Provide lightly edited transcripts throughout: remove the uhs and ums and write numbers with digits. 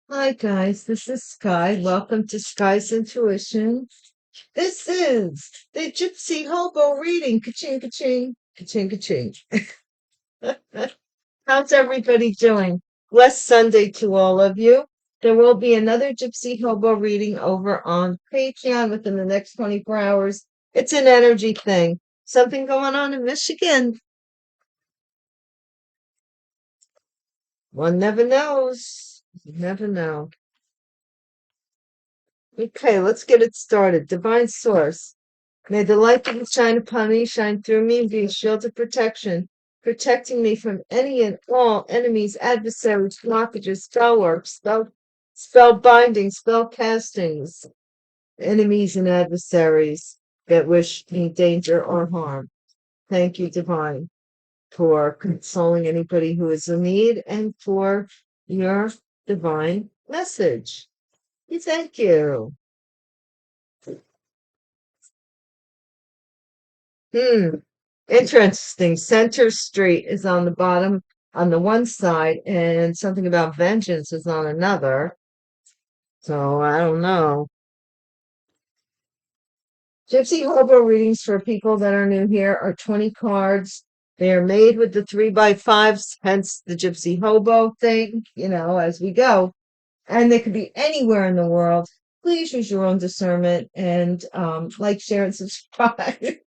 Hi guys, this is Sky. Welcome to Sky's Intuition. This is the Gypsy Hobo reading. Ka-ching, ka-ching, ka-ching, ka-ching. How's everybody doing? Blessed Sunday to all of you. There will be another Gypsy Hobo reading over on Patreon within the next 24 hours. It's an energy thing. Something going on in Michigan. One never knows. You never know. Okay, let's get it started. Divine Source. May the light that you shine upon me shine through me and be a shield of protection, protecting me from any and all enemies, adversaries, blockages, spell work, spell binding, spell castings, enemies and adversaries that wish me danger or harm. Thank you, Divine, for consoling anybody who is in need and for your divine message. Thank you. Interesting. Center Street is on the bottom on the one side, and something about vengeance is on another. So I don't know. Gypsy Hobo readings for people that are new here are 20 cards. They are made with the 3x5s, hence the Gypsy Hobo thing, as we go. And they could be anywhere in the world. Please use your own discernment and like, share, and subscribe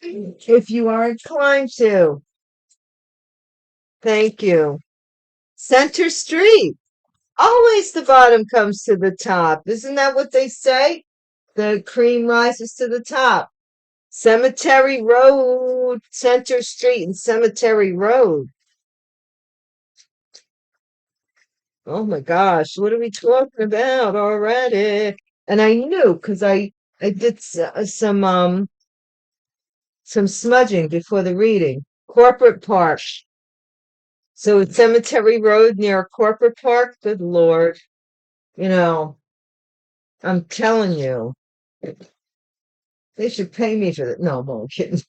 if you are inclined to. Thank you. Center Street. Always the bottom comes to the top. Isn't that what they say? The cream rises to the top. Cemetery Road, Center Street and Cemetery Road. Oh my gosh, what are we talking about already? And I knew because I did some smudging before the reading. Corporate Park. So it's Cemetery Road near a corporate park. Good Lord. I'm telling you, they should pay me for that. No, I'm kidding.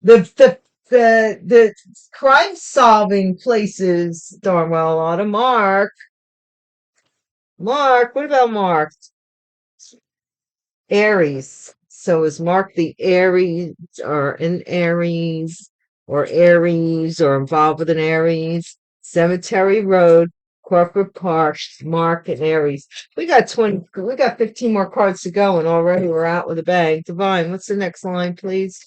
The crime solving places darn well ought to mark. Mark, what about Mark? Aries. So is Mark the Aries or in Aries or Aries or involved with an Aries? Cemetery Road, Corporate Park, Mark and Aries. We got 15 more cards to go and already we're out with a bang. Divine, what's the next line, please?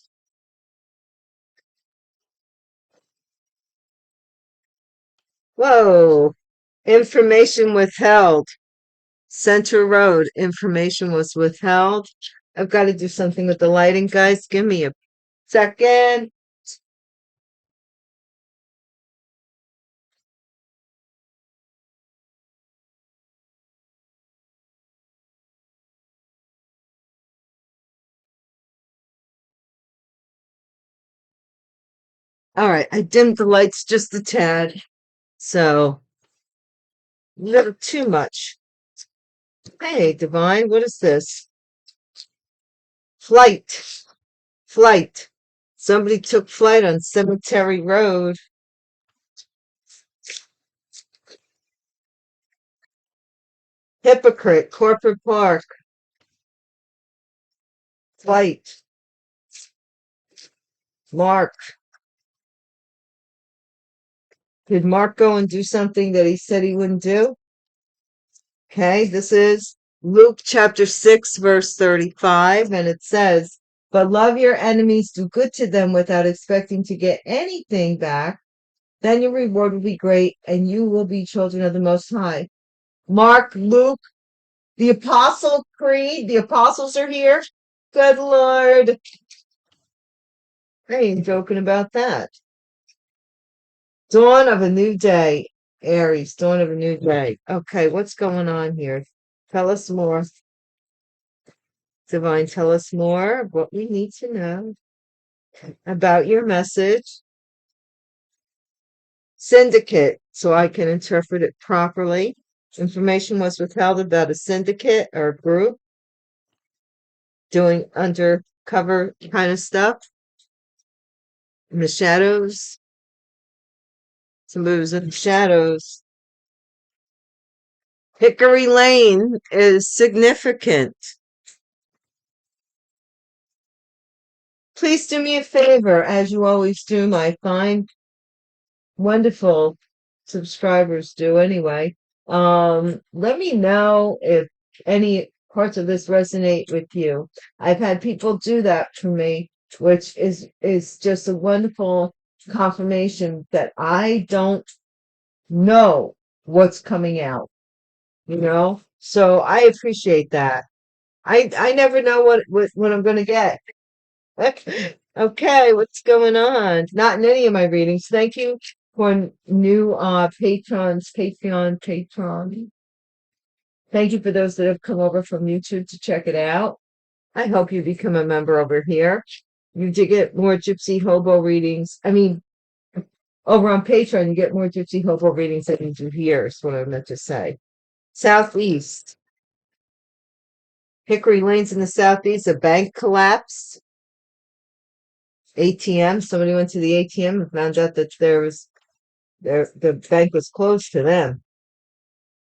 Whoa. Information withheld. Center Road. Information was withheld. I've got to do something with the lighting, guys. Give me a second. All right, I dimmed the lights just a tad, so little too much. Hey, Divine, what is this? Flight. Flight. Somebody took flight on Cemetery Road. Hypocrite, Corporate Park. Flight. Mark. Did Mark go and do something that he said he wouldn't do? Okay, this is Luke chapter 6, verse 35, and it says, "But love your enemies, do good to them without expecting to get anything back. Then your reward will be great, and you will be children of the Most High." Mark, Luke, the Apostle Creed, the apostles are here. Good Lord. I ain't joking about that. Dawn of a new day. Aries, dawn of a new day. Okay, what's going on here? Tell us more. Divine, tell us more what we need to know about your message. Syndicate, so I can interpret it properly. Information was withheld about a syndicate or a group doing undercover kind of stuff in the shadows. Somebody was in the shadows. Hickory Lane is significant. Please do me a favor, as you always do, my fine, wonderful subscribers do anyway. Let me know if any parts of this resonate with you. I've had people do that for me, which is just a wonderful confirmation that I don't know what's coming out, So I appreciate that. I never know what I'm going to get. Okay, what's going on? Not in any of my readings. Thank you for new patrons, Patreon. Thank you for those that have come over from YouTube to check it out. I hope you become a member over here. You do get more Gypsy Hobo readings. I mean, over on Patreon, you get more Gypsy Hobo readings than you do here, is what I meant to say. Southeast. Hickory Lane's in the southeast. A bank collapsed. ATM. Somebody went to the ATM and found out that the bank was closed to them.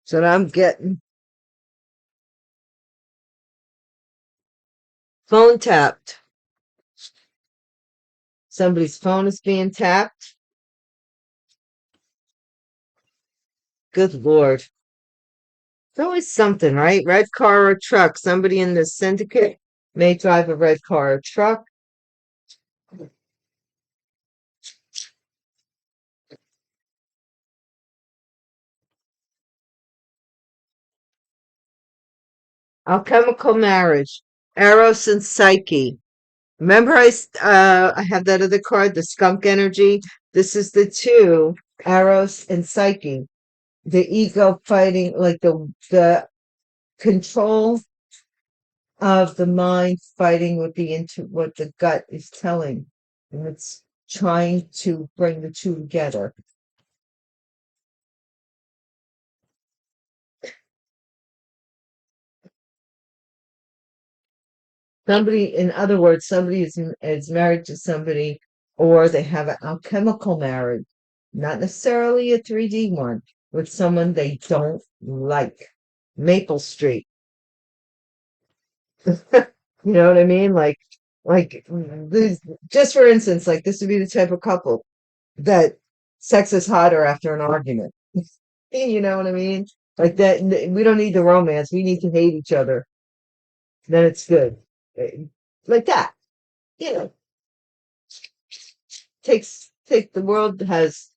So now I'm getting phone tapped. Somebody's phone is being tapped. Good Lord. It's always something, right? Red car or truck. Somebody in the syndicate may drive a red car or truck. Alchemical marriage. Eros and Psyche. Remember I have that other card, the skunk energy. This is the two, Eros and Psyche. The ego fighting, like the control of the mind fighting with what the gut is telling, and it's trying to bring the two together. Somebody, in other words, somebody is married to somebody, or they have an alchemical marriage, not necessarily a 3D one, with someone they don't like. Maple Street. You know what I mean? Like this, just for instance, like this would be the type of couple that sex is hotter after an argument. You know what I mean? Like that, we don't need the romance. We need to hate each other. Then it's good. Like that, you know. Take the world has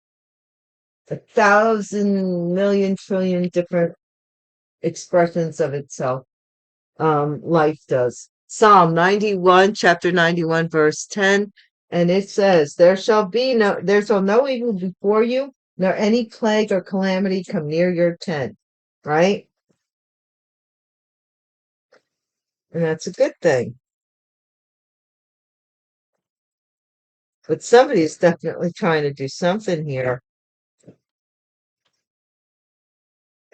1,000,000,000,000,000,000,000 different expressions of itself. Life does. Psalm 91, chapter 91, verse 10, and it says, there shall no evil before you, nor any plague or calamity come near your tent. Right? And that's a good thing. But somebody is definitely trying to do something here.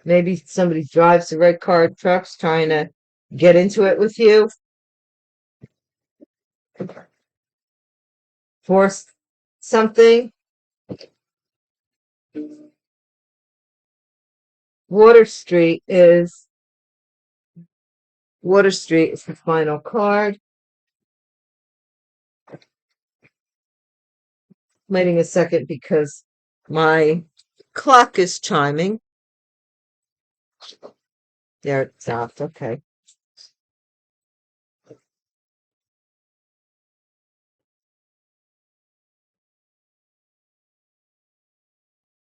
Maybe somebody drives the red car trucks trying to get into it with you. Force something. Water Street is the final card. Waiting a second because my clock is chiming. There it stopped. Okay.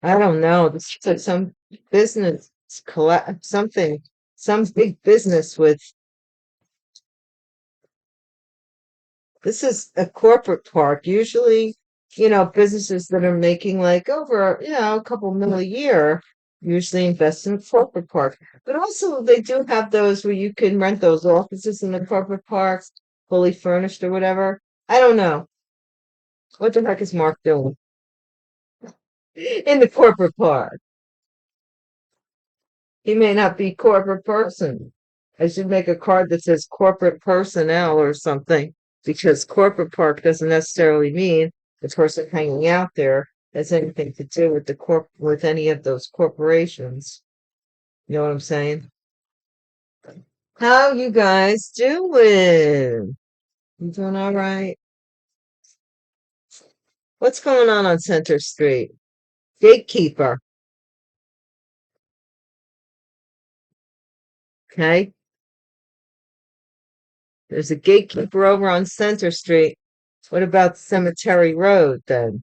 I don't know. This is like some business something, some big business with. This is a corporate park. Usually businesses that are making like over, a couple mil a year usually invest in a corporate park. But also they do have those where you can rent those offices in the corporate parks, fully furnished or whatever. I don't know. What the heck is Mark doing in the corporate park? He may not be corporate person. I should make a card that says corporate personnel or something, because corporate park doesn't necessarily mean the person hanging out there has anything to do with with any of those corporations. You know what I'm saying? How you guys doing? You doing all right? What's going on Center Street? Gatekeeper, okay? There's a gatekeeper over on Center Street. What about Cemetery Road then?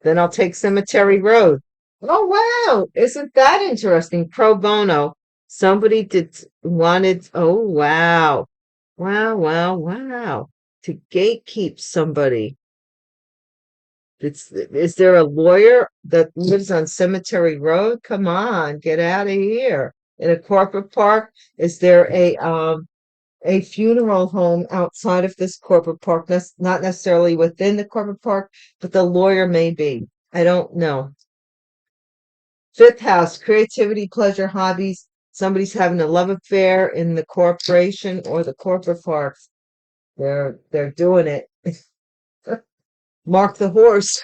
Then I'll take Cemetery Road. Oh wow, isn't that interesting? Pro bono. Somebody did wanted, oh wow. Wow, wow, wow. To gatekeep somebody. Is there a lawyer that lives on Cemetery Road? Come on, get out of here. In a corporate park, is there a funeral home outside of this corporate park? Not necessarily within the corporate park, but the lawyer may be. I don't know. Fifth house, creativity, pleasure, hobbies. Somebody's having a love affair in the corporation or the corporate park. They're doing it. Mark the horse.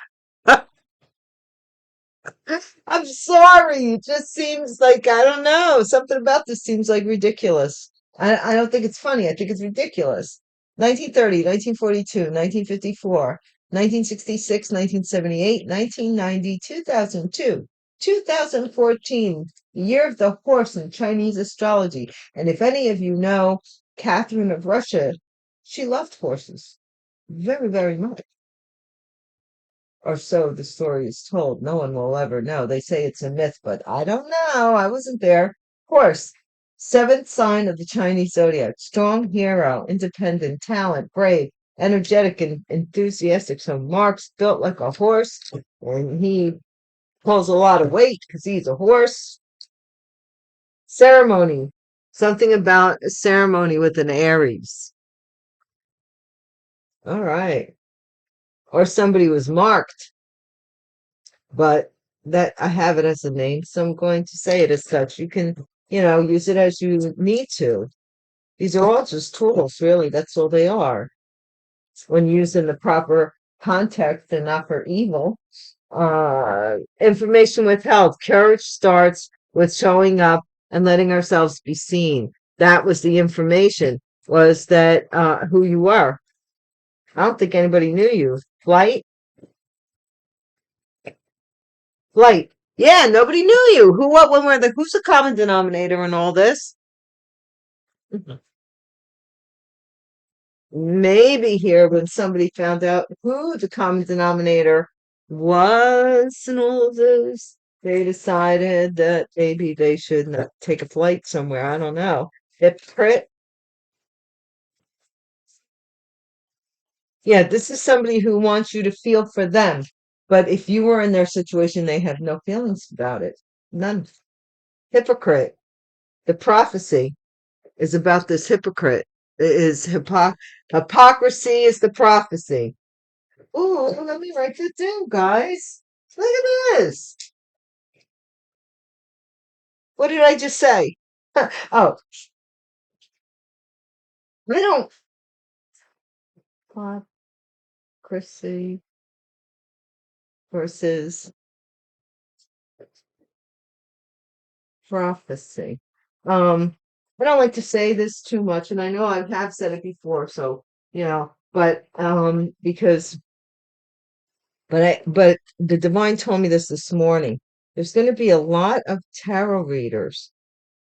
I'm sorry. It just seems like, I don't know. Something about this seems like ridiculous. I don't think it's funny. I think it's ridiculous. 1930, 1942, 1954, 1966, 1978, 1990, 2002, 2014, the year of the horse in Chinese astrology. And if any of you know Catherine of Russia, she loved horses very, very much. Or so the story is told. No one will ever know. They say it's a myth, but I don't know. I wasn't there. Of course, seventh sign of the Chinese zodiac. Strong hero, independent, talent, brave, energetic, and enthusiastic. So Mark's built like a horse, and he pulls a lot of weight because he's a horse. Ceremony. Something about a ceremony with an Aries. All right. Or somebody was marked, but that I have it as a name, so I'm going to say it as such. You can, use it as you need to. These are all just tools, really. That's all they are. When used in the proper context and not for evil. Information withheld. Courage starts with showing up and letting ourselves be seen. That was the information, was that who you were. I don't think anybody knew you. Flight. Yeah, nobody knew you. Who, what, when, where, who's the common denominator in all this? Maybe here when somebody found out who the common denominator was in all this, they decided that maybe they should not take a flight somewhere. I don't know. Hypocrite. Yeah, this is somebody who wants you to feel for them. But if you were in their situation, they have no feelings about it. None. Hypocrite. The prophecy is about this hypocrite. It is hypocrisy is the prophecy. Ooh, let me write that down, guys. Look at this. What did I just say? Oh, I don't. Hypocrisy versus prophecy. I don't like to say this too much, and I know I have said it before, so but because but the divine told me this morning. There's going to be a lot of tarot readers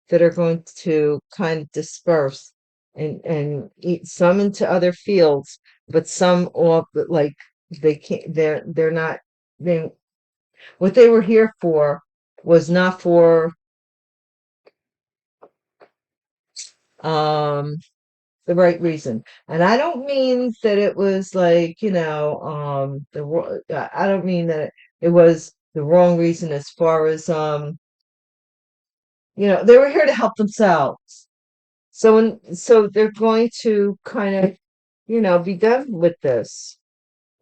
that are going to kind of disperse and eat some into other fields, but some off, but like they can't. They're not. They what they were here for was not for um the right reason. And I don't mean that it was like, I don't mean that it was the wrong reason as far as, they were here to help themselves. So they're going to kind of, be done with this.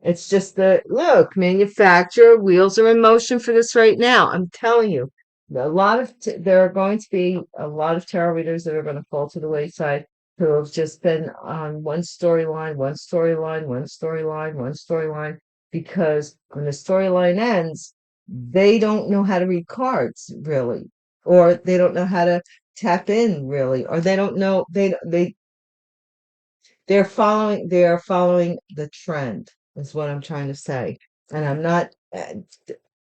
It's just that, look, manufacturer wheels are in motion for this right now. I'm telling you, there are going to be a lot of tarot readers that are going to fall to the wayside who have just been on one storyline, one storyline, one storyline, one storyline, because when the storyline ends, they don't know how to read cards really, or they don't know how to tap in really, or they don't know they are following the trend, is what I'm trying to say. And I'm not,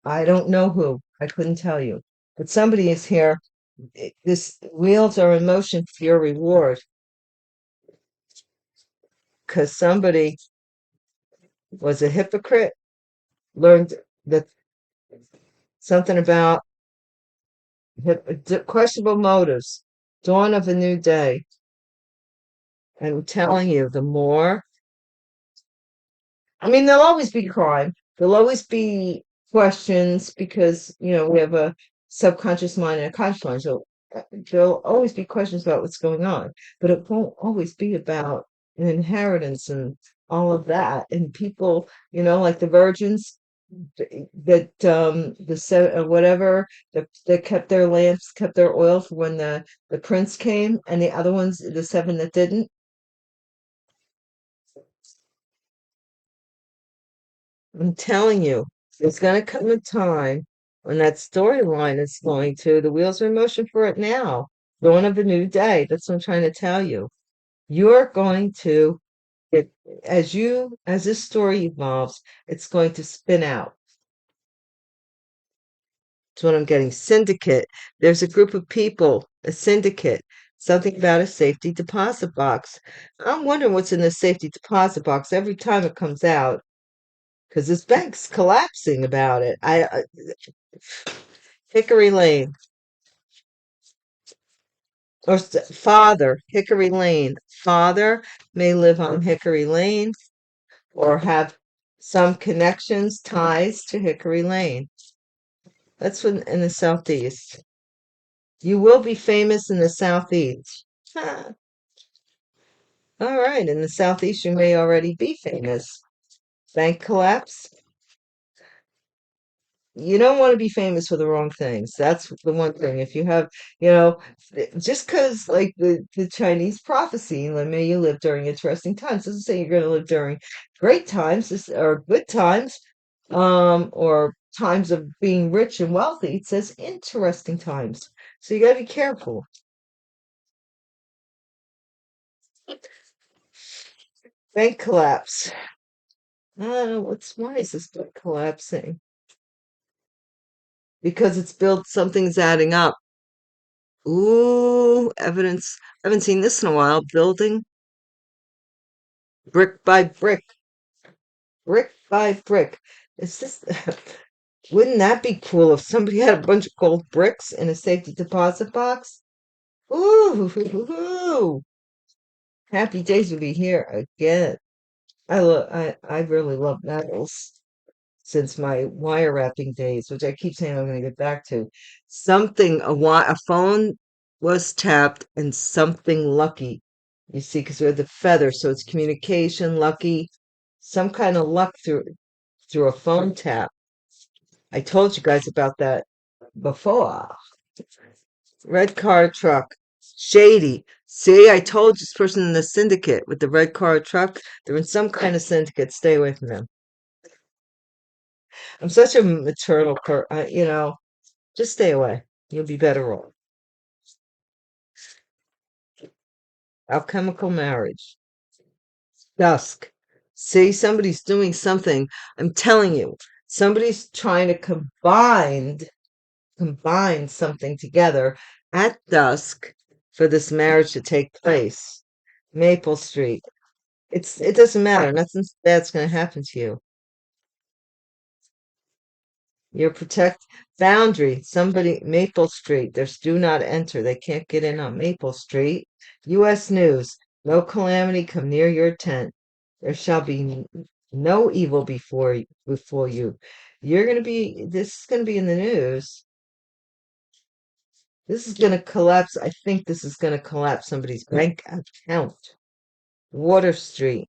I don't know who, I couldn't tell you, but somebody is here. This wheels are in motion for your reward, because somebody was a hypocrite, learned that something about questionable motives, dawn of a new day. And I'm telling you, the more there'll always be crime. There'll always be questions because, we have a subconscious mind and a conscious mind. So there'll always be questions about what's going on, but it won't always be about an inheritance and all of that. And people, like the virgins that, the seven, whatever, that kept their lamps, kept their oil for when the prince came, and the other ones, the seven that didn't. I'm telling you, there's going to come a time when that storyline is the wheels are in motion for it now. Dawn of a new day. That's what I'm trying to tell you. You're going to, it, as this story evolves, it's going to spin out. That's what I'm getting. Syndicate. There's a group of people, a syndicate, something about a safety deposit box. I'm wondering what's in the safety deposit box every time it comes out, because this bank's collapsing about it. Hickory Lane, or Father, Hickory Lane. Father may live on Hickory Lane or have some connections, ties to Hickory Lane. That's in the Southeast. You will be famous in the Southeast. Huh. All right, in the Southeast, you may already be famous. Bank collapse. You don't want to be famous for the wrong things. That's the one thing. If you have, just because like the Chinese prophecy, like, may you live during interesting times, doesn't say you're going to live during great times or good times, or times of being rich and wealthy. It says interesting times. So you got to be careful. Bank collapse. Why is this bank collapsing? Because it's built, something's adding up. Ooh, evidence. I haven't seen this in a while. Building brick by brick, brick by brick. Is this, wouldn't that be cool if somebody had a bunch of gold bricks in a safety deposit box? Ooh, happy days will be here again. I really love metals since my wire wrapping days, which I keep saying I'm going to get back to. A phone was tapped and something lucky. You see, because we have the feather, so it's communication, lucky, some kind of luck through a phone tap. I told you guys about that before. Red car truck, shady. See, I told you this person in the syndicate with the red car truck, they're in some kind of syndicate. Stay away from them. I'm such a maternal just stay away. You'll be better off. Alchemical marriage. Dusk. See, somebody's doing something. I'm telling you, somebody's trying to combine something together at dusk for this marriage to take place. Maple Street. It doesn't matter. Nothing bad's gonna happen to you. Your protect boundary. Somebody, Maple Street. There's do not enter. They can't get in on Maple Street. U.S. News. No calamity come near your tent. There shall be no evil before you. This is gonna be in the news. This is gonna collapse. I think this is gonna collapse somebody's bank account. Water Street.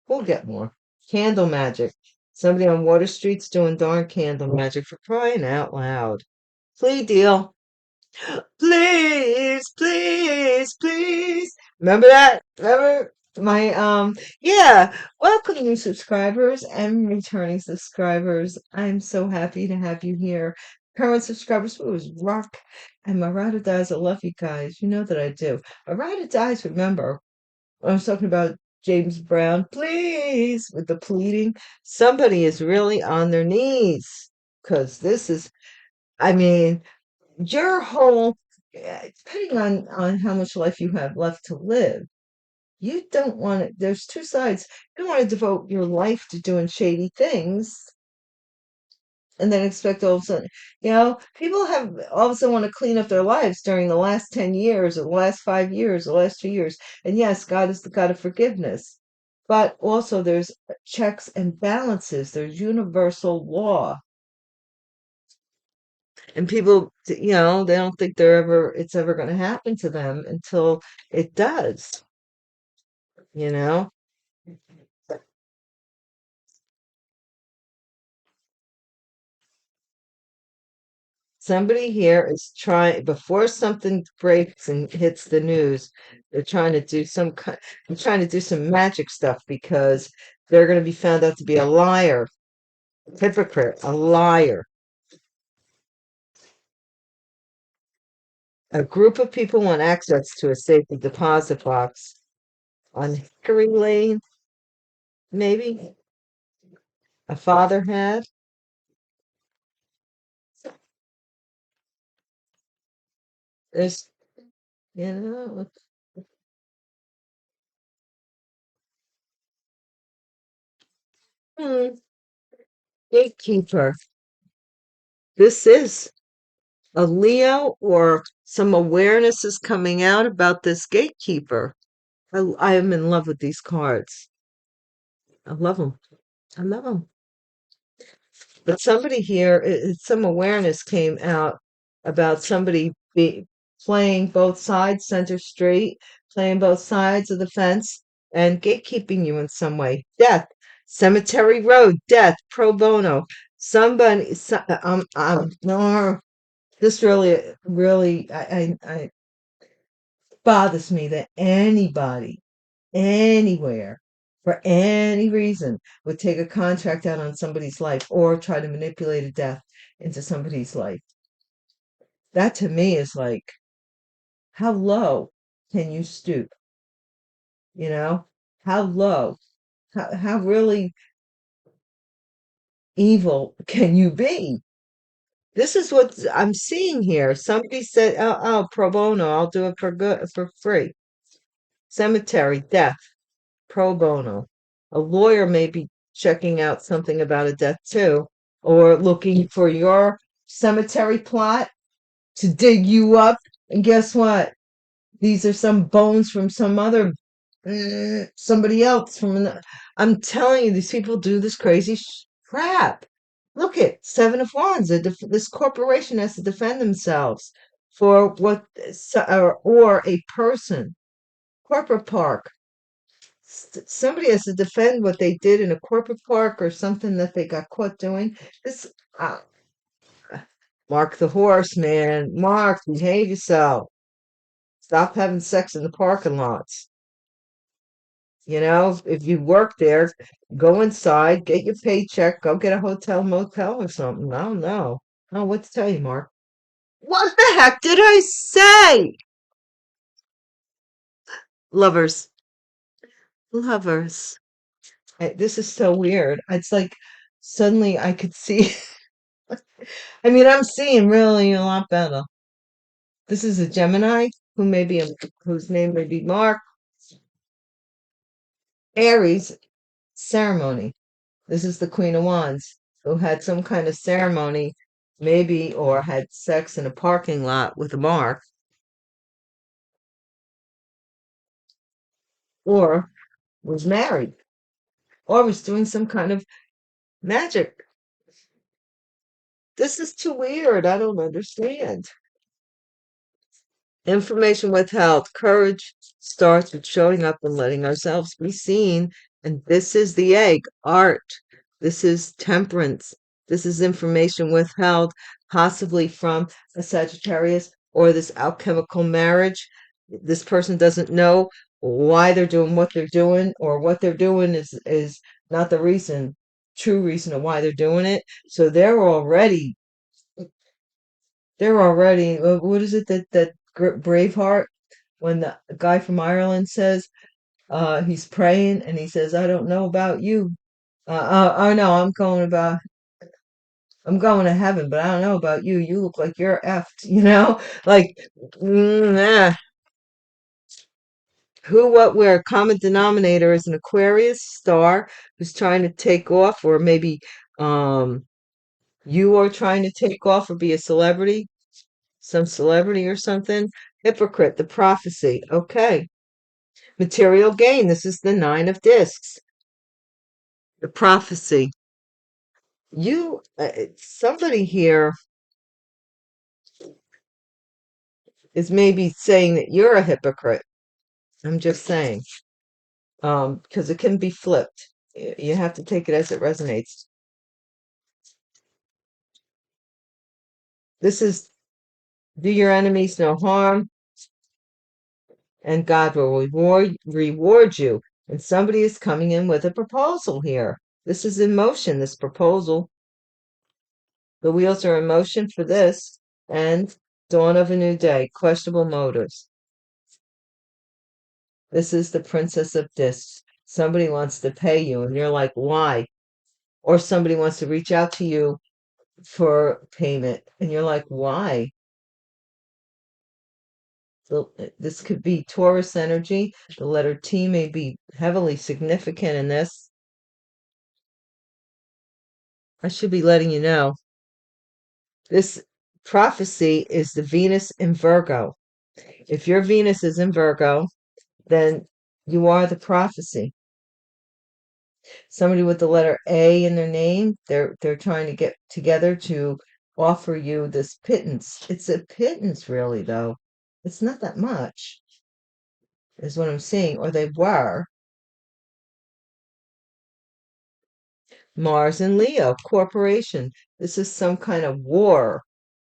We'll get more. Candle magic. Somebody on Water Street's doing darn candle magic for crying out loud. Plea deal. Please, please, please. Remember that? Remember my yeah. Welcome new subscribers and returning subscribers. I'm so happy to have you here. Current subscribers, who is Rock and my ride or dies. I love you guys. You know that I do. My ride or dies, remember, I was talking about James Brown, please, with the pleading. Somebody is really on their knees because this is, I mean, your whole, depending on how much life you have left to live, you don't want to, there's two sides. You don't want to devote your life to doing shady things and then expect all of a sudden, people have all of a sudden want to clean up their lives during the last 10 years or the last 5 years, or the last 2 years. And yes, God is the God of forgiveness. But also there's checks and balances. There's universal law. And people, they don't think it's ever going to happen to them until it does, you know? Somebody here is trying, before something breaks and hits the news, they're trying to do they're trying to do some magic stuff because they're going to be found out to be a liar, hypocrite, a liar. A group of people want access to a safety deposit box on Hickory Lane, maybe a father had. There's, you know, hmm, gatekeeper. This is a Leo, or some awareness is coming out about this gatekeeper. I am in love with these cards. I love them. I love them. But somebody here, some awareness came out about somebody playing both sides, center straight, playing both sides of the fence, and gatekeeping you in some way. Death, Cemetery Road, death, pro bono. Somebody, no, this really, I bothers me that anybody anywhere for any reason would take a contract out on somebody's life or try to manipulate a death into somebody's life. That to me is like, how low can you stoop? You know, how low, how really evil can you be? This is what I'm seeing here. Somebody said, oh, pro bono, I'll do it for free. Cemetery, death, pro bono. A lawyer may be checking out something about a death too, or looking for your cemetery plot to dig you up. And guess what? These are some bones from some other somebody else I'm telling you, these people do this crazy crap. Look at Seven of Wands. This corporation has to defend themselves for what, or a person. Corporate park. Somebody has to defend what they did in a corporate park or something that they got caught doing. This, uh, Mark the horse, man. Mark, behave yourself. Stop having sex in the parking lots. If you work there, go inside, get your paycheck, go get a hotel, motel, or something. I don't know. I don't know what to tell you, Mark. What the heck did I say? Lovers. Lovers. This is so weird. It's like suddenly I could see. I mean, I'm seeing really a lot better. This is a Gemini whose name may be Mark. Aries, ceremony. This is the Queen of Wands, who had some kind of ceremony, maybe, or had sex in a parking lot with a Mark. or was married, or was doing some kind of magic. This is too weird. I don't understand. Information withheld. Courage starts with showing up and letting ourselves be seen. And this is the egg, art. This is temperance. This is information withheld, possibly from a Sagittarius or this alchemical marriage. This person doesn't know why they're doing what they're doing, or what they're doing is not the true reason of why they're doing it. So they're already, what is it that Braveheart, when the guy from Ireland says, he's praying and he says, I don't know about you. Oh no, I'm going to heaven, but I don't know about you. You look like you're effed, like, nah. Who, what, where? Common denominator is an Aquarius star who's trying to take off, or maybe um you are trying to take off or be a celebrity, some celebrity or something. Hypocrite, the prophecy. Okay. Material gain. This is the Nine of Discs. The prophecy. Somebody here is maybe saying that you're a hypocrite. I'm just saying. Because it can be flipped. You have to take it as it resonates. This is do your enemies no harm, and God will reward you. And somebody is coming in with a proposal here. This is in motion, this proposal. The wheels are in motion for this. And dawn of a new day, questionable motives. This is the Princess of Discs. Somebody wants to pay you, and you're like, why? Or somebody wants to reach out to you for payment, and you're like, why? So this could be Taurus energy. The letter T may be heavily significant in this. I should be letting you know. This prophecy is the Venus in Virgo. If your Venus is in Virgo, then you are the prophecy. Somebody with the letter A in their name, they're trying to get together to offer you this pittance. It's a pittance, really, though. It's not that much, is what I'm seeing, or they were. Mars and Leo, corporation. This is some kind of war.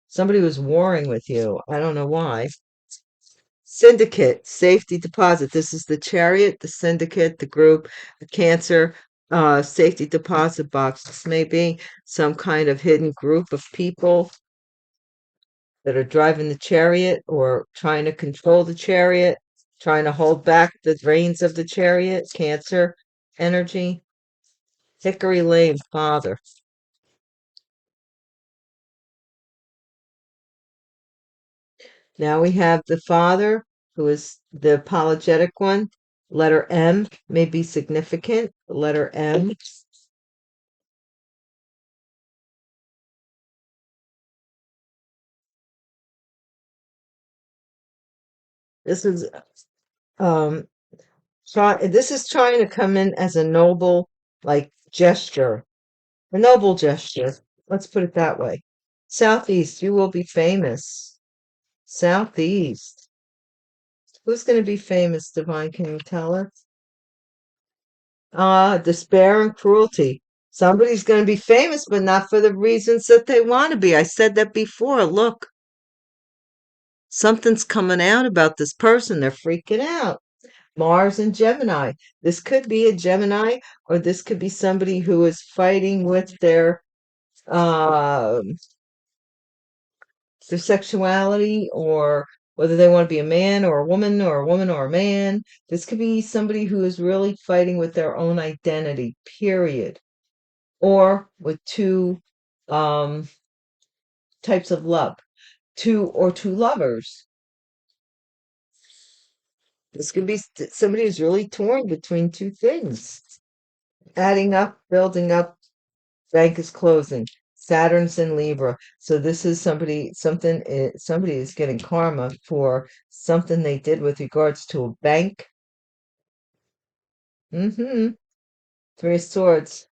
Somebody was warring with you. I don't know why. Syndicate, safety deposit. This is the Chariot, the syndicate, the group, the Cancer, safety deposit box. This may be some kind of hidden group of people that are driving the chariot, or trying to control the chariot, trying to hold back the reins of the chariot. Cancer energy. Hickory Lane, father. Now we have the father, who is the apologetic one. Letter M may be significant. Letter M. This is this is trying to come in as a noble, like, gesture. A noble gesture. Let's put it that way. Southeast, you will be famous. Southeast. Who's going to be famous, Divine? Can you tell us? Despair and cruelty. Somebody's going to be famous, but not for the reasons that they want to be. I said that before. Look, something's coming out about this person. They're freaking out. Mars and Gemini. This could be a Gemini, or this could be somebody who is fighting with uh, their sexuality, or whether they want to be a man or a woman, or a woman or a man. This could be somebody who is really fighting with their own identity, period. Or with two um, types of love, two lovers. This could be somebody who's really torn between two things. Adding up, building up, bank is closing. Saturn's in Libra. So this is somebody is getting karma for something they did with regards to a bank. Mm-hmm. Three of Swords.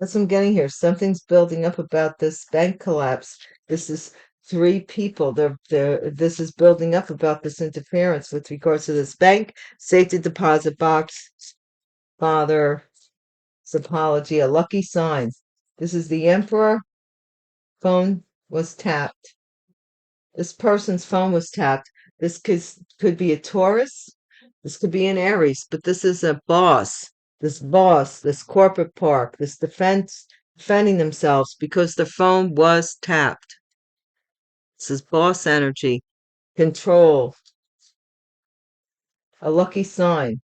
That's what I'm getting here. Something's building up about this bank collapse. This is three people. This is building up about this interference with regards to this bank, safety deposit box, father's apology, a lucky sign. This is the Emperor. Phone was tapped. This person's phone was tapped. This could be a Taurus. This could be an Aries, but this is a boss, this corporate park, this defending themselves because the phone was tapped. This is boss energy, control, a lucky sign.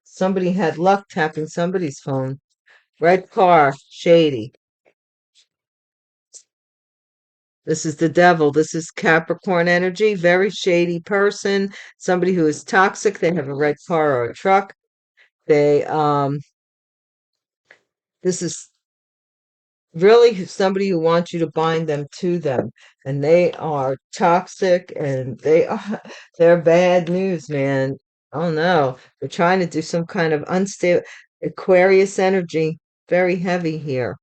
Somebody had luck tapping somebody's phone. Red car, shady. This is the devil. This is Capricorn energy, very shady person, somebody who is toxic. They have a red car or a truck. They this is really somebody who wants you to bind them to them, and they are toxic and they're bad news, man. Oh no, they're trying to do some kind of unstable Aquarius energy, very heavy here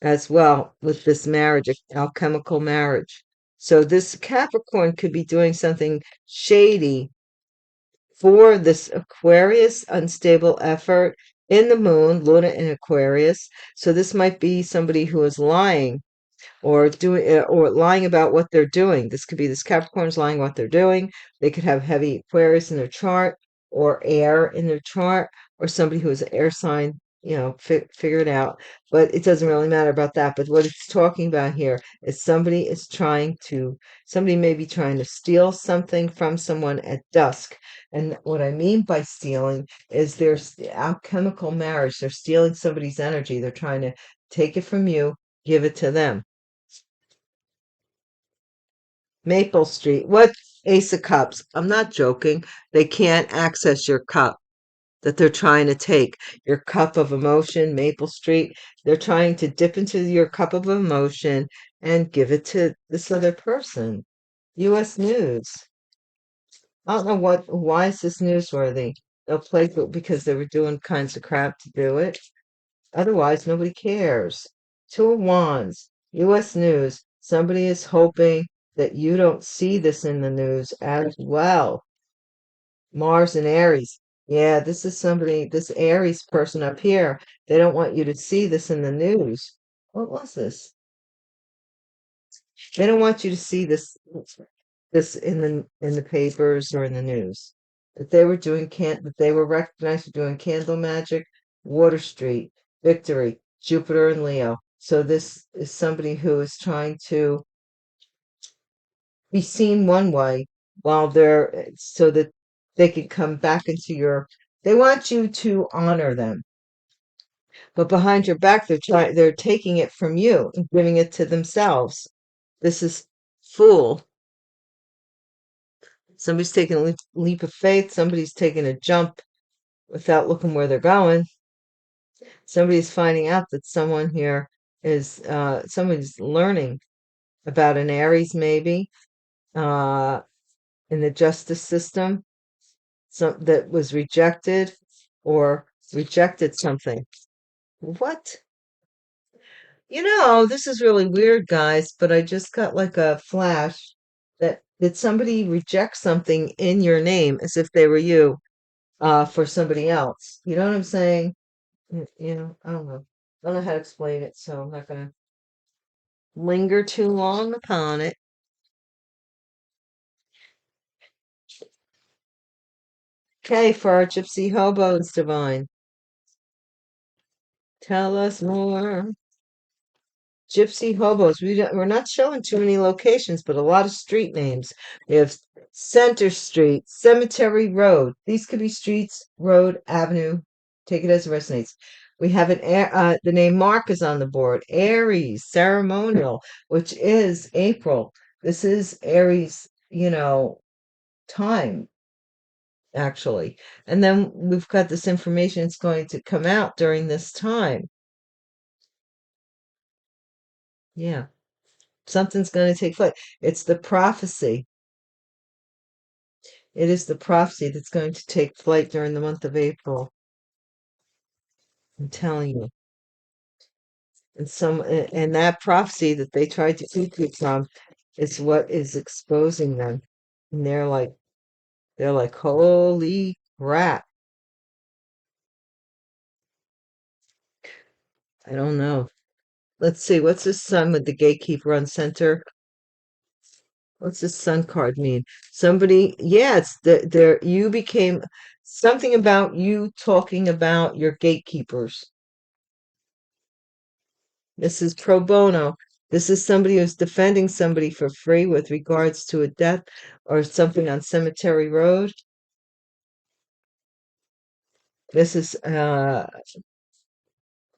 as well with this marriage, alchemical marriage. So this Capricorn could be doing something shady for this Aquarius unstable effort in the moon, Luna in Aquarius. So this might be somebody who is lying or lying about what they're doing. This could be this Capricorn's lying what they're doing. They could have heavy Aquarius in their chart or air in their chart or somebody who is an air sign, figure it out. But it doesn't really matter about that. But what it's talking about here is somebody may be trying to steal something from someone at dusk. And what I mean by stealing is there's alchemical marriage. They're stealing somebody's energy. They're trying to take it from you, give it to them. Maple Street. What Ace of Cups? I'm not joking. They can't access your cup that they're trying to take. Your cup of emotion, Maple Street. They're trying to dip into your cup of emotion and give it to this other person. U.S. News. I don't know why is this newsworthy? They'll play it because they were doing kinds of crap to do it. Otherwise, nobody cares. Two of Wands, U.S. News. Somebody is hoping that you don't see this in the news as well. Mars and Aries. Yeah, this Aries person up here, they don't want you to see this in the news. What was this? They don't want you to see this in the papers or in the news. That they were recognized for doing candle magic, Water Street, Victory, Jupiter and Leo. So this is somebody who is trying to be seen one way while so that they can come back into they want you to honor them. But behind your back they're taking it from you and giving it to themselves. This is fool. Somebody's taking a leap of faith. Somebody's taking a jump without looking where they're going. Somebody's finding out that someone here is somebody's learning about an Aries maybe uh, in the justice system, that was rejected or rejected something. What? This is really weird, guys, but I just got like a flash that did somebody reject something in your name as if they were you for somebody else. You know what I'm saying? I don't know. I don't know how to explain it, so I'm not gonna linger too long upon it. Okay, for our gypsy hobos, Divine. Tell us more. Gypsy hobos. We're not showing too many locations, but a lot of street names. We have Center Street, Cemetery Road. These could be streets, road, avenue. Take it as it resonates. We have the name Mark is on the board. Aries, ceremonial, which is April. This is Aries, time, actually. And then we've got this information that's going to come out during this time. Yeah. Something's going to take place. It's the prophecy. It is the prophecy that's going to take flight during the month of April. I'm telling you. And that prophecy that they tried to keep you from is what is exposing them. And they're like, holy crap. I don't know. Let's see, what's the sun with the gatekeeper on center? What's this sun card mean? Somebody, yeah, it's there. You became something about you talking about your gatekeepers. This is pro bono. This is somebody who's defending somebody for free with regards to a death or something on Cemetery Road. This is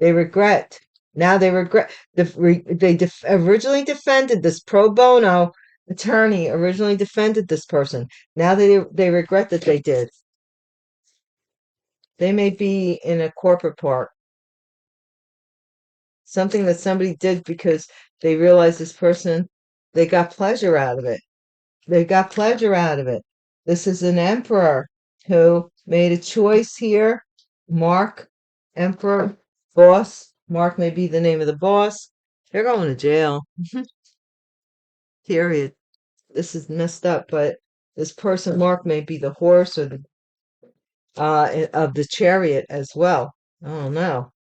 they regret. Now they regret. Originally defended this pro bono attorney. Originally defended this person. Now they regret that they did. They may be in a corporate part. Something that somebody did because they realized this person, they got pleasure out of it. They got pleasure out of it. This is an emperor who made a choice here. Mark, emperor, boss. Mark may be the name of the boss. They're going to jail. Period. This is messed up, but this person, Mark, may be the horse or the of the chariot as well. Oh no.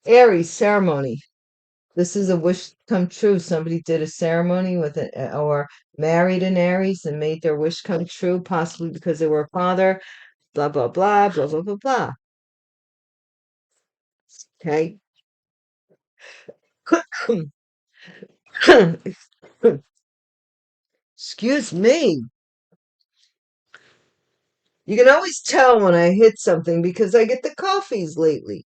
Aries ceremony. This is a wish come true. Somebody did a ceremony with it or married an Aries and made their wish come true, possibly because they were a father. Blah blah blah blah blah blah blah. Okay. Excuse me. You can always tell when I hit something because I get the coffees lately.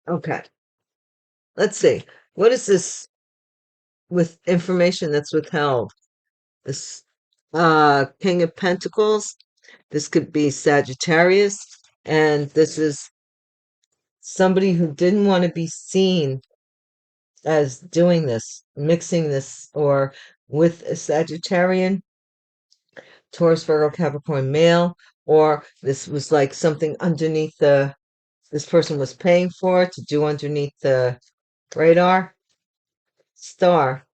Okay. Let's see. What is this with information that's withheld? This King of Pentacles. This could be Sagittarius, and this is somebody who didn't want to be seen as doing this, mixing this, or with a Sagittarian, Taurus, Virgo, Capricorn male, or this was like something underneath this person was paying for to do underneath the radar. Star.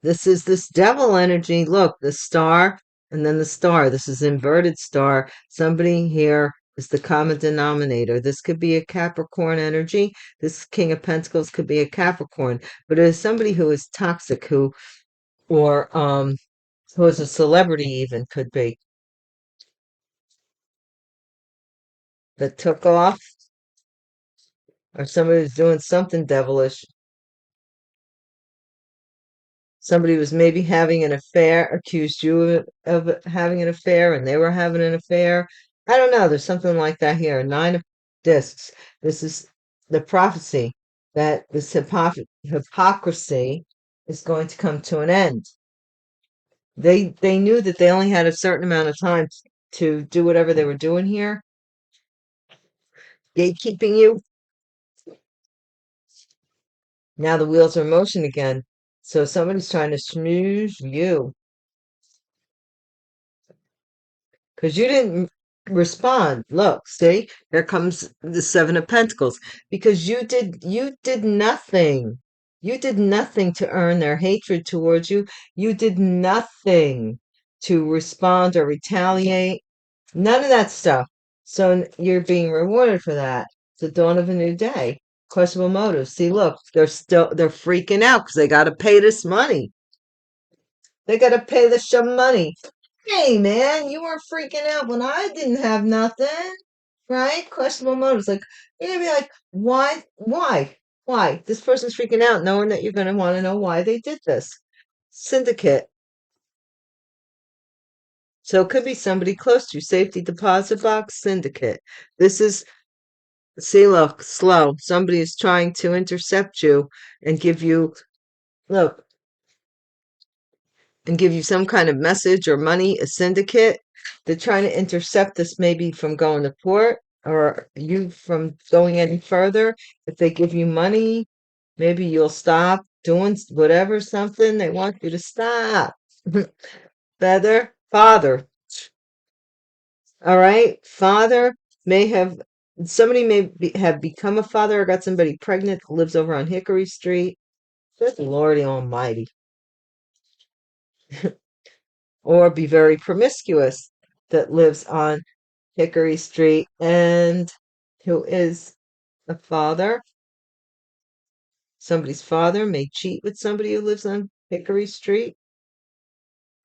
This is this devil energy. Look, the star and then the star. This is inverted star. Somebody here is the common denominator. This could be a Capricorn energy. This King of Pentacles could be a Capricorn, but it is somebody who is toxic, or who is a celebrity even could be that took off, or somebody who's doing something devilish. Somebody was maybe having an affair, accused you of having an affair, and they were having an affair. I don't know. There's something like that here. Nine of discs. This is the prophecy that this hypocrisy is going to come to an end. They knew that they only had a certain amount of time to do whatever they were doing here, gatekeeping you. Now the wheels are in motion again. So somebody's trying to schmooze you. Because you didn't respond. Look, see, here comes the Seven of Pentacles. Because you did nothing. You did nothing to earn their hatred towards you. You did nothing to respond or retaliate. None of that stuff. So you're being rewarded for that. It's the dawn of a new day. Questionable motives. See, look, they're freaking out because they got to pay this money. They got to pay the some money. Hey, man, you were freaking out when I didn't have nothing, right? Questionable motives. Like, you're going to be like, why? Why? Why? This person's freaking out knowing that you're going to want to know why they did this. Syndicate. So it could be somebody close to you. Safety deposit box, syndicate. This is, see, look, slow. Somebody is trying to intercept you and give you, look, and give you some kind of message or money, a syndicate. They're trying to intercept this maybe from going to court. or you from going any further. If they give you money, maybe you'll stop doing whatever, something they want you to stop. Feather, father. All right, father may have somebody have become a father or got somebody pregnant who lives over on Hickory Street. Good Lordy Almighty. Or be very promiscuous that lives on Hickory Street and who is a father. Somebody's father may cheat with somebody who lives on Hickory Street,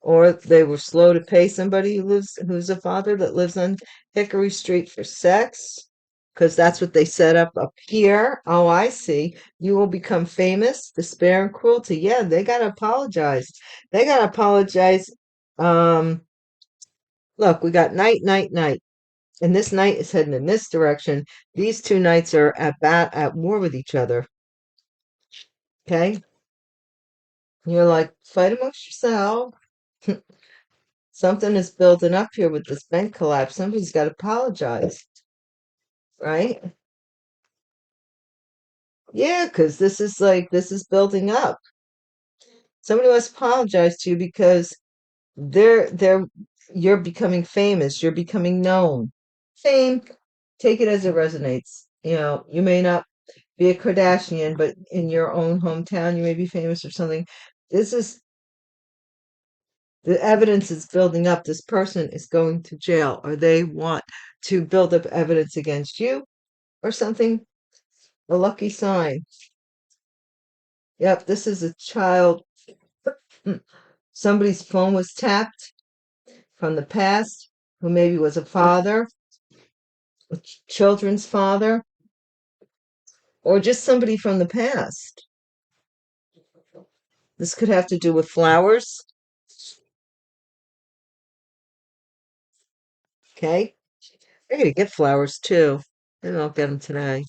or they were slow to pay somebody who's a father that lives on Hickory Street for sex, because that's what they set up here. Oh, I see. You will become famous, despair and cruelty. Yeah, they gotta apologize. They gotta apologize. Um, Look, we got night, night, night. And this knight is heading in this direction. These two knights are at war with each other. Okay? You're like, fight amongst yourself. Something is building up here with this bank collapse. Somebody's got to apologize, right? Yeah, because this is building up. Somebody must apologize to you because they're you're becoming famous. You're becoming known. Fame, take it as it resonates. You may not be a Kardashian, but in your own hometown, you may be famous or something. This is the evidence is building up. This person is going to jail, or they want to build up evidence against you or something. A lucky sign. Yep, this is a child. Somebody's phone was tapped from the past, who maybe was a father, a children's father, or just somebody from the past. This could have to do with flowers. Okay. I gotta get flowers too. Maybe I'll get them today.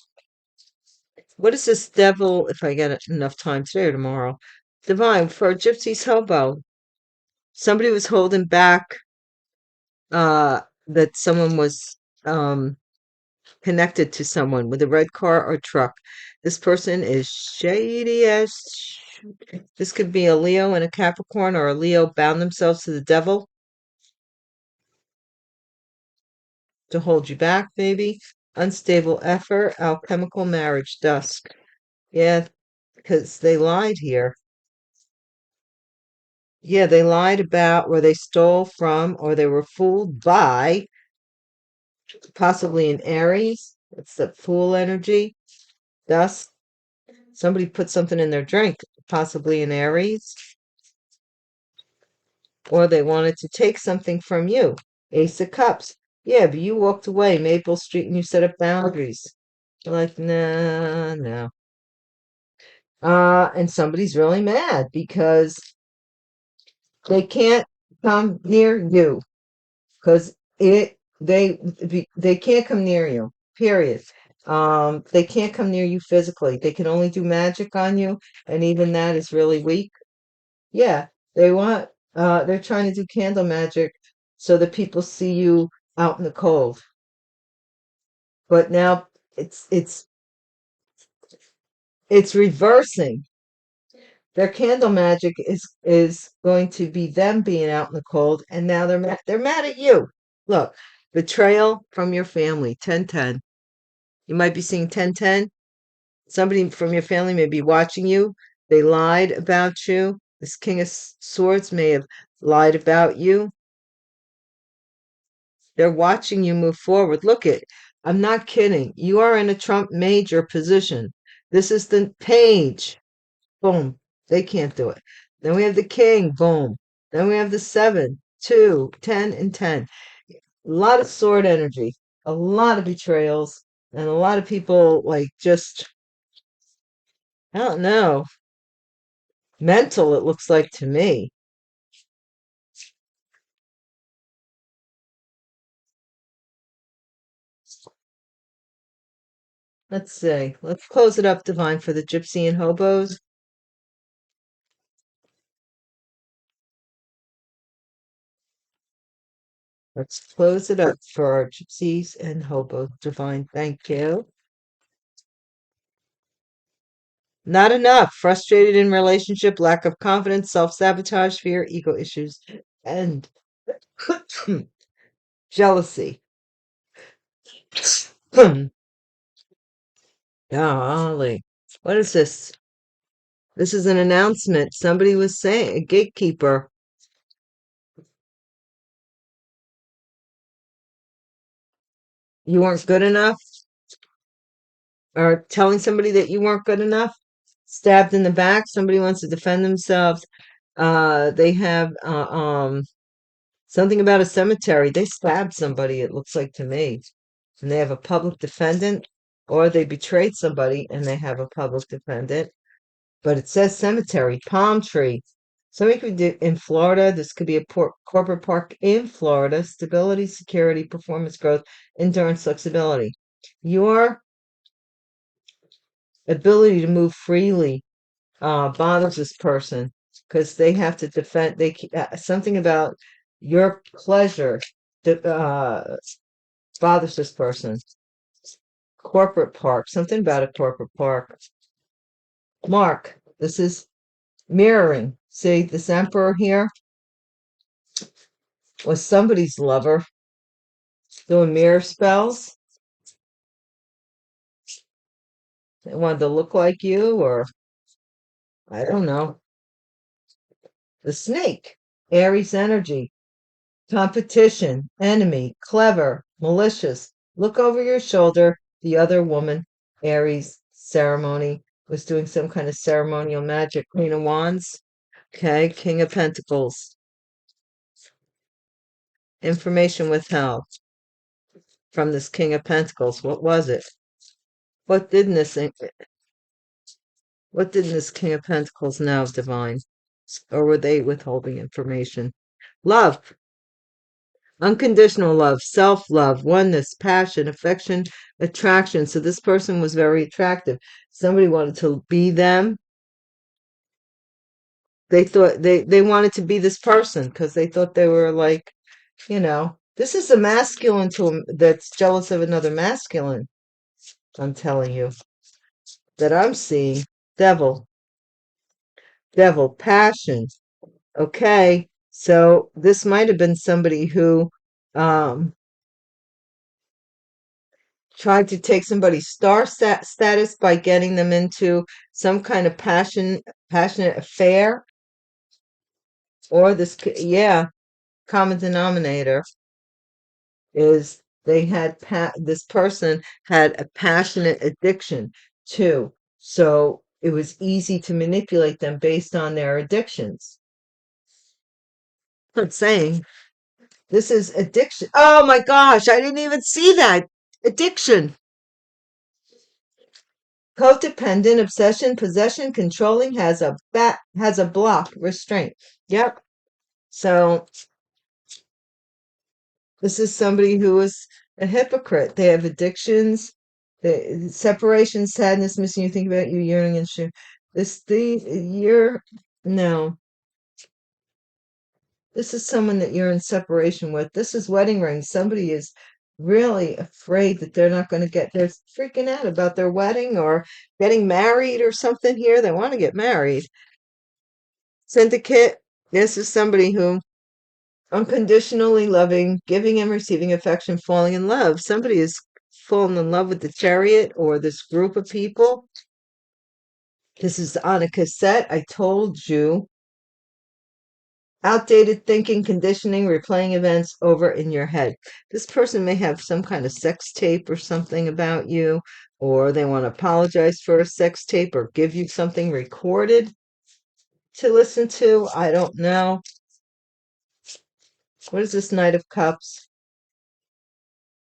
What is this devil, if I get enough time today or tomorrow? Divine, for Gypsy's hobo. Somebody was holding back that someone was connected to someone with a red car or truck. This person is shady as this could be a Leo and a Capricorn, or a Leo bound themselves to the devil to hold you back, maybe. Unstable effort, alchemical marriage, dusk. Yeah, because they lied here. Yeah, they lied about where they stole from, or they were fooled by, possibly an Aries. It's the fool energy. Thus, somebody put something in their drink, possibly an Aries, or they wanted to take something from you. Ace of Cups. Yeah, but you walked away, Maple Street, and you set up boundaries. You're like, nah, no. And somebody's really mad because they can't come near you. Because they can't come near you, period. They can't come near you physically. They can only do magic on you, and even that is really weak. Yeah, they're trying to do candle magic so that people see you out in the cold. But now it's it's it's reversing. Their candle magic is going to be them being out in the cold, and now they're mad at you. Look, betrayal from your family. 1010. You might be seeing 1010. Somebody from your family may be watching you. They lied about you. This King of Swords may have lied about you. They're watching you move forward. Look it. I'm not kidding. You are in a Trump major position. This is the page. Boom. They can't do it. Then we have the king. Boom. Then we have the 7, 2, 10, and 10. A lot of sword energy, a lot of betrayals, and a lot of people like just, I don't know, mental, it looks like to me. Let's see. Let's close it up, Divine, for the Gypsy and Hobos. Let's close it up for our gypsies and hobos. Divine, thank you. Not enough. Frustrated in relationship, lack of confidence, self-sabotage, fear, ego issues, and jealousy. Golly. What is this? This is an announcement. Somebody was saying, a gatekeeper. You weren't good enough, or telling somebody that you weren't good enough. Stabbed in the back. Somebody wants to defend themselves. They have something about a cemetery. They stabbed somebody, it looks like to me. And they have a public defendant, or they betrayed somebody and they have a public defendant. But it says cemetery, palm tree. Somebody could do in Florida. This could be a corporate park in Florida. Stability, security, performance growth, endurance, flexibility. Your ability to move freely bothers this person because they have to defend. Something about your pleasure bothers this person. Corporate park, something about a corporate park. Mark, this is mirroring. See, this emperor here was somebody's lover doing mirror spells. They wanted to look like you, or I don't know. The snake, Aries energy, competition, enemy, clever, malicious. Look over your shoulder. The other woman, Aries, ceremony, was doing some kind of ceremonial magic. Queen of Wands. Okay, King of Pentacles. Information withheld from this King of Pentacles. What was it? What didn't this King of Pentacles know, divine? Or were they withholding information? Love. Unconditional love, self-love, oneness, passion, affection, attraction. So this person was very attractive. Somebody wanted to be them. They thought they wanted to be this person because they thought they were like, this is a masculine that's jealous of another masculine. I'm telling you that I'm seeing devil, passion. Okay, so this might have been somebody who tried to take somebody's status by getting them into some kind of passionate affair, or common denominator is this person had a passionate addiction too, so it was easy to manipulate them based on their addictions. I'm saying this is addiction. Oh my gosh, I didn't even see that. Addiction. Codependent, obsession, possession, controlling, has a block, restraint. Yep. So this is somebody who is a hypocrite. They have addictions, separation, sadness, missing you, think about you, yearning and shit. No. This is someone that you're in separation with. This is wedding rings. Somebody is really afraid that they're not going to they're freaking out about their wedding or getting married or something here. They want to get married. Syndicate. This is somebody who unconditionally loving, giving and receiving affection, falling in love. Somebody is falling in love with the Chariot or this group of people. This is on a cassette. I told you. Outdated thinking, conditioning, replaying events over in your head. This person may have some kind of sex tape or something about you, or they want to apologize for a sex tape or give you something recorded to listen to. I don't know. What is this Knight of Cups?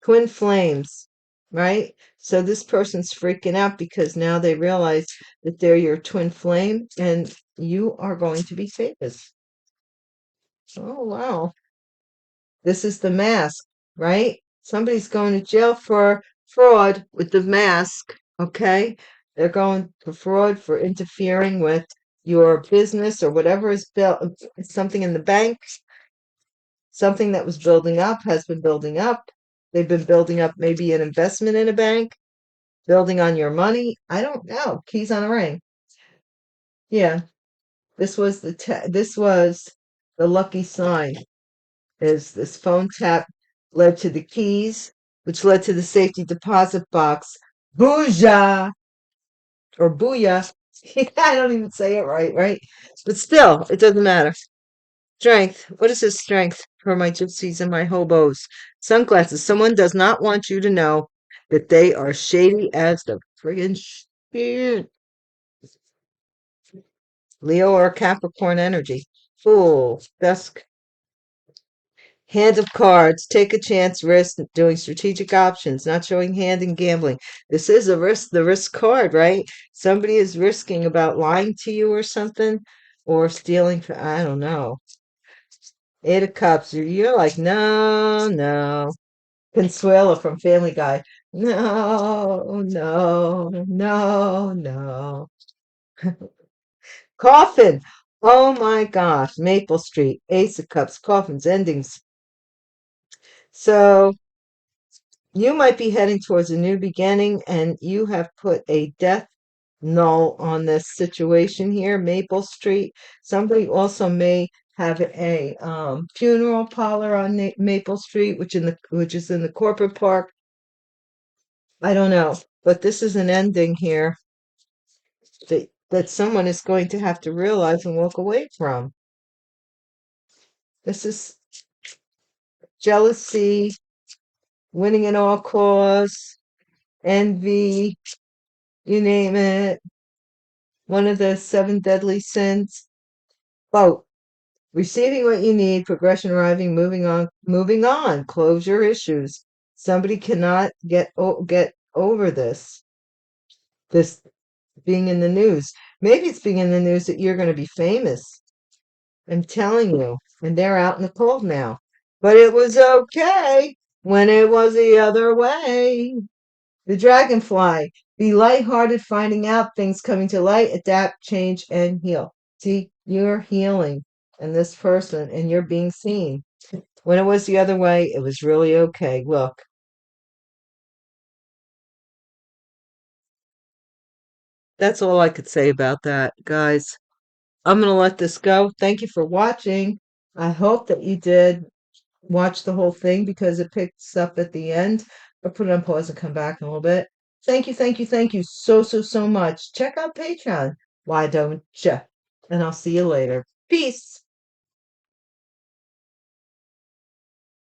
Twin flames, right? So this person's freaking out because now they realize that they're your twin flame and you are going to be famous. Oh, wow. This is the mask, right? Somebody's going to jail for fraud with the mask, okay? They're going for fraud for interfering with your business or whatever is built, something in the bank. Something that was building up has been building up. They've been building up maybe an investment in a bank, building on your money. I don't know. Keys on a ring. Yeah, this was the lucky sign. Is this phone tap led to the keys, which led to the safety deposit box. Booyah or booyah. I don't even say it right, right? But still, it doesn't matter. Strength. What is this strength for my gypsies and my hobos? Sunglasses. Someone does not want you to know that they are shady as the friggin' shit. Leo or Capricorn energy. Fool. Dusk. Hand of cards. Take a chance, risk, doing strategic options, not showing hand in gambling. This is a risk, the risk card, right? Somebody is risking about lying to you or something, or stealing, I don't know. Eight of Cups. You're like, no, no. Consuelo from Family Guy. No, no, no, no. Coffin. Oh my gosh. Maple Street. Ace of Cups. Coffins. Endings. So you might be heading towards a new beginning, and you have put a death null on this situation here. Maple Street. Somebody also may have a funeral parlor on Maple Street, which is in the corporate park. I don't know, but this is an ending here that someone is going to have to realize and walk away from. This is jealousy, winning at all costs, envy, you name it. One of the seven deadly sins. Both. Receiving what you need, progression arriving, moving on, moving on. Close your issues. Somebody cannot get over this. This being in the news. Maybe it's being in the news that you're going to be famous. I'm telling you. And they're out in the cold now. But it was okay when it was the other way. The dragonfly. Be lighthearted, finding out things coming to light, adapt, change, and heal. See, you're healing and this person, and you're being seen. When it was the other way, it was really okay. Look, that's all I could say about that, guys. I'm going to let this go. Thank you for watching. I hope that you did watch the whole thing because it picks up at the end. I'll put it on pause and come back in a little bit. Thank you so, so, so much. Check out Patreon. Why don't you? And I'll see you later. Peace.